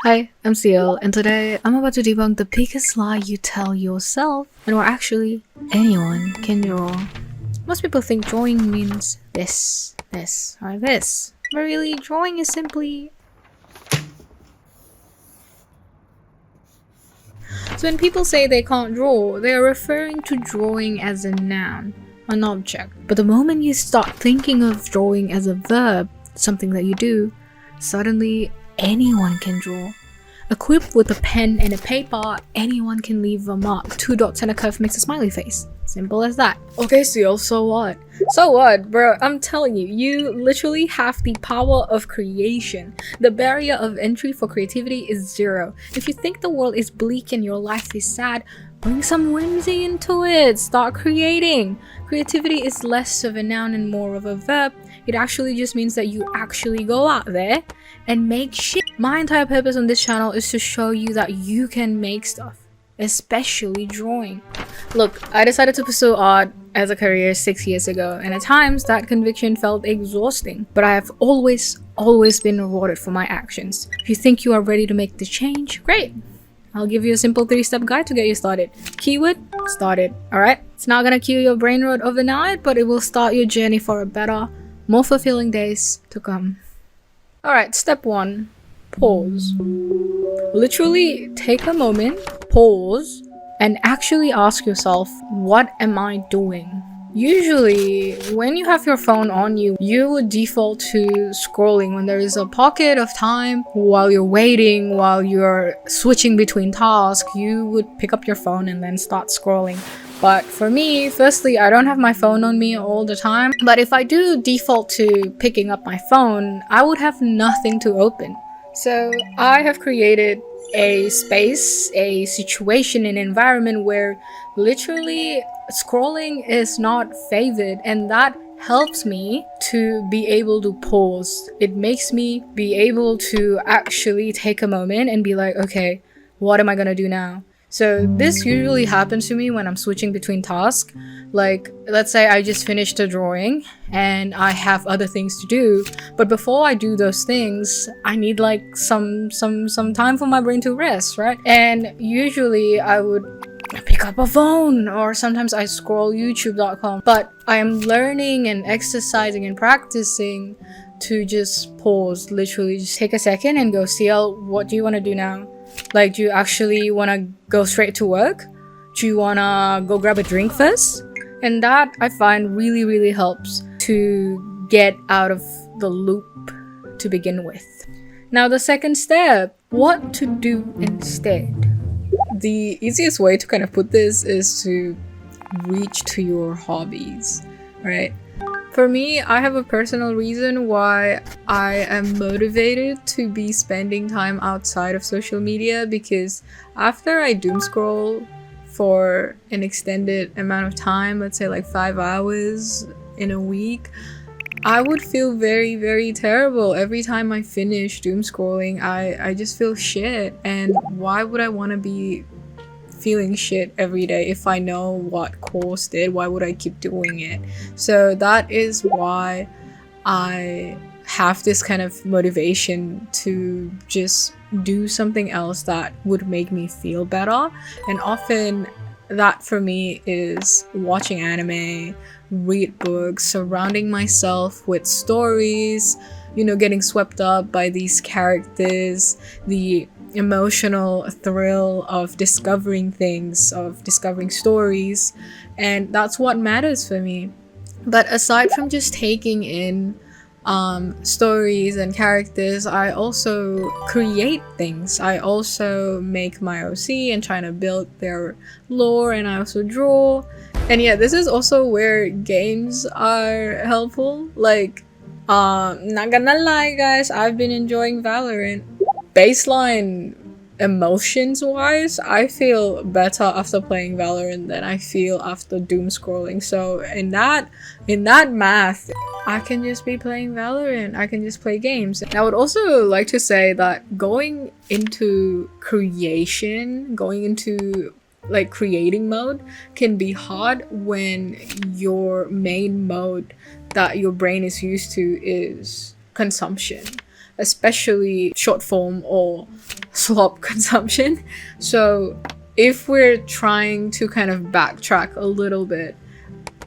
Hi, I'm Ciel, and today I'm about to debunk the biggest lie you tell yourself, and or actually anyone can draw. Most people think drawing means this, or this, but really, drawing is simply. So when people say they can't draw, they are referring to drawing as a noun, an object. But the moment you start thinking of drawing as a verb, something that you do, suddenly anyone can draw. Equipped with a pen and a paper, anyone can leave a mark. 2 dots and a curve makes a smiley face. Simple as that. Okay, Ciel, so what? So what, bro? I'm telling you, you literally have the power of creation. The barrier of entry for creativity is 0. If you think the world is bleak and your life is sad, bring some whimsy into it. Start creating. Creativity is less of a noun and more of a verb. It actually just means that you actually go out there and make shit. My entire purpose on this channel is to show you that you can make stuff, especially drawing. Look, I decided to pursue art as a career 6 years ago, and at times that conviction felt exhausting, but I have always been rewarded for my actions. If you think you are ready to make the change, great. I'll give you a simple 3-step guide to get you started. Keyword, started, alright? It's not gonna cure your brain rot overnight, but it will start your journey for a better, more fulfilling days to come. Alright, step 1. Pause. Literally take a moment, pause, and actually ask yourself, what am I doing? Usually, when you have your phone on you, you would default to scrolling when there is a pocket of time while you're waiting, while you're switching between tasks, you would pick up your phone and then start scrolling. But for me, firstly, I don't have my phone on me all the time, but if I do default to picking up my phone, I would have nothing to open. So I have created a space, a situation, an environment where literally scrolling is not favored, and that helps me to be able to pause. It makes me be able to actually take a moment and be like, okay, what am I gonna do now? So this usually happens to me when I'm switching between tasks. Like, let's say I just finished a drawing and I have other things to do, but before I do those things, I need like some time for my brain to rest, right? And usually I would pick up a phone, or sometimes I scroll youtube.com, but I am learning and exercising and practicing to just pause, literally just take a second and go, Ciel, what do you want to do now? Like, do you actually want to go straight to work? Do you want to go grab a drink first? And that I find really helps to get out of the loop to begin with. Now the second step, what to do instead. The easiest way to kind of put this is to reach to your hobbies, right? For me, I have a personal reason why I am motivated to be spending time outside of social media, because after I doom scroll for an extended amount of time, let's say like 5 hours in a week, I would feel very terrible every time I finish doom scrolling. I just feel shit, and why would I want to be feeling shit every day if I know what course did? Why would I keep doing it? So that is why I have this kind of motivation to just do something else that would make me feel better. And often that for me is watching anime, read books, surrounding myself with stories, you know, getting swept up by these characters, the emotional thrill of discovering things, of discovering stories, and that's what matters for me. But aside from just taking in stories and characters, I also create things. I also make my OC and trying to build their lore, and I also draw. And yeah, this is also where games are helpful. Like, not gonna lie guys, I've been enjoying Valorant. Baseline emotions wise, I feel better after playing Valorant than I feel after doom scrolling. So in that math, I can just be playing Valorant, I can just play games. And I would also like to say that going into creation, going into like creating mode can be hard when your main mode that your brain is used to is consumption. especially short form or slop consumption. So if we're trying to kind of backtrack a little bit,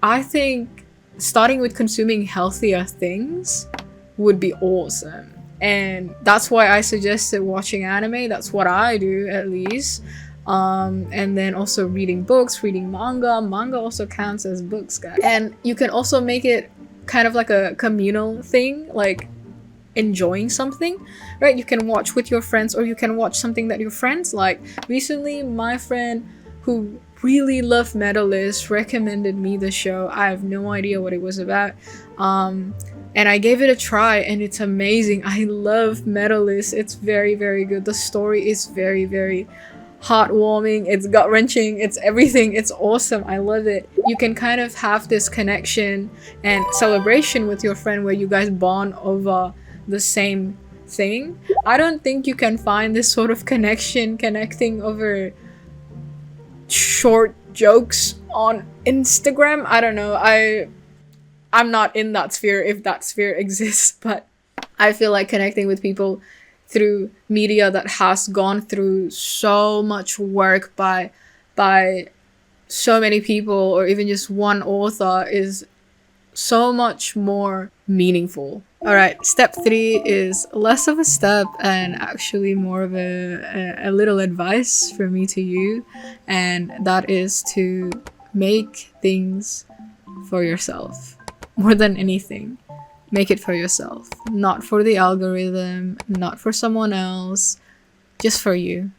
I think starting with consuming healthier things would be awesome. And that's why I suggested watching anime. That's what I do, at least. And then also reading books, reading manga. Manga also counts as books, guys. And you can also make it kind of like a communal thing, like enjoying something, right? You can watch with your friends, or you can watch something that your friends like. Recently, my friend who really loved Medalist recommended me the show. I have no idea what it was about. And I gave it a try, and it's amazing. I love Medalist. It's very, very good. The story is very, very heartwarming. It's gut-wrenching. It's everything. It's awesome. I love it. You can kind of have this connection and celebration with your friend where you guys bond over the same thing. I don't think you can find this sort of connecting over short jokes on Instagram. I don't know. I'm not in that sphere, if that sphere exists, but I feel like connecting with people through media that has gone through so much work by so many people, or even just one author, is so much more meaningful. All right, step 3 is less of a step and actually more of a little advice for me to you, and that is to make things for yourself. More than anything, make it for yourself. Not for the algorithm, not for someone else, just for you.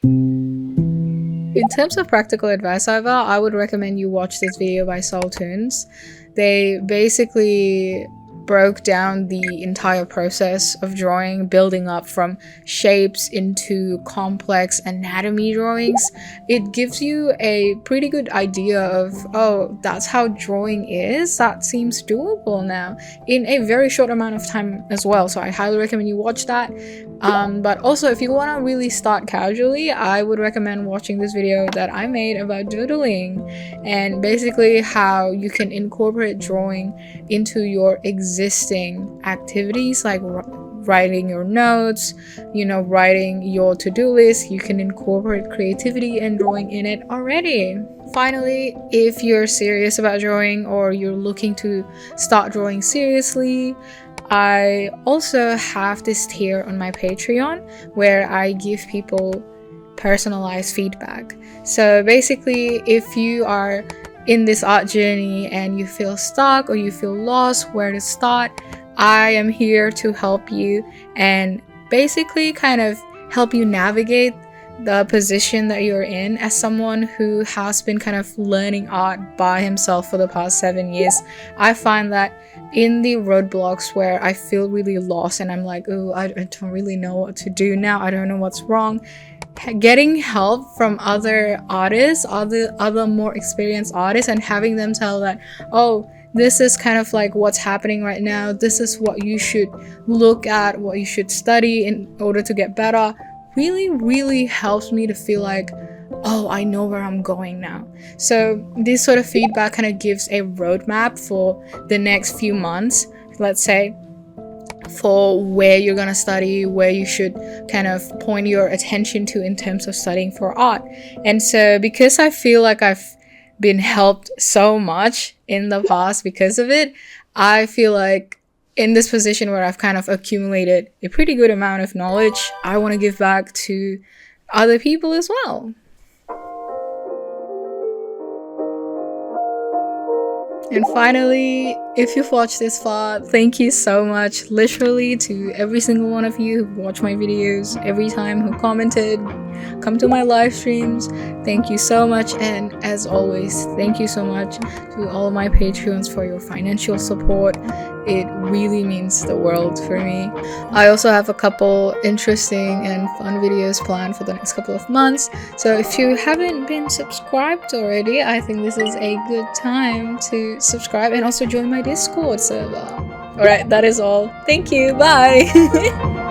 In terms of practical advice, however, I would recommend you watch this video by Saltoons. They basically broke down the entire process of drawing, building up from shapes into complex anatomy drawings. It gives you a pretty good idea of, oh, that's how drawing is. That seems doable now in a very short amount of time as well. So I highly recommend you watch that. But also, if you want to really start casually, I would recommend watching this video that I made about doodling, and basically how you can incorporate drawing into your existing activities, like writing your notes, writing your to-do list. You can incorporate creativity and drawing in it already. Finally, if you're serious about drawing, or you're looking to start drawing seriously, I also have this tier on my Patreon where I give people personalized feedback. So basically, if you are in this art journey and you feel stuck or you feel lost where to start, I am here to help you and basically kind of help you navigate the position that you're in as someone who has been kind of learning art by himself for the past 7 years. I find that in the roadblocks where I feel really lost and I'm like, oh, I don't really know what to do now, I don't know what's wrong, getting help from other artists, other more experienced artists, and having them tell that, oh, this is kind of like what's happening right now, this is what you should look at, what you should study in order to get better, really, really helps me to feel like, oh, I know where I'm going now. So this sort of feedback kind of gives a roadmap for the next few months, let's say, for where you're gonna study, where you should kind of point your attention to in terms of studying for art. And so because I feel like I've been helped so much in the past because of it, I feel like in this position where I've kind of accumulated a pretty good amount of knowledge, I want to give back to other people as well. And finally, if you've watched this far, thank you so much, literally, to every single one of you who watch my videos, every time who commented, come to my live streams. Thank you so much, and as always, thank you so much to all my Patreons for your financial support. It really means the world for me. I also have a couple interesting and fun videos planned for the next couple of months, so if you haven't been subscribed already, I think this is a good time to subscribe and also join my Discord server. Alright, that is all. Thank you, bye!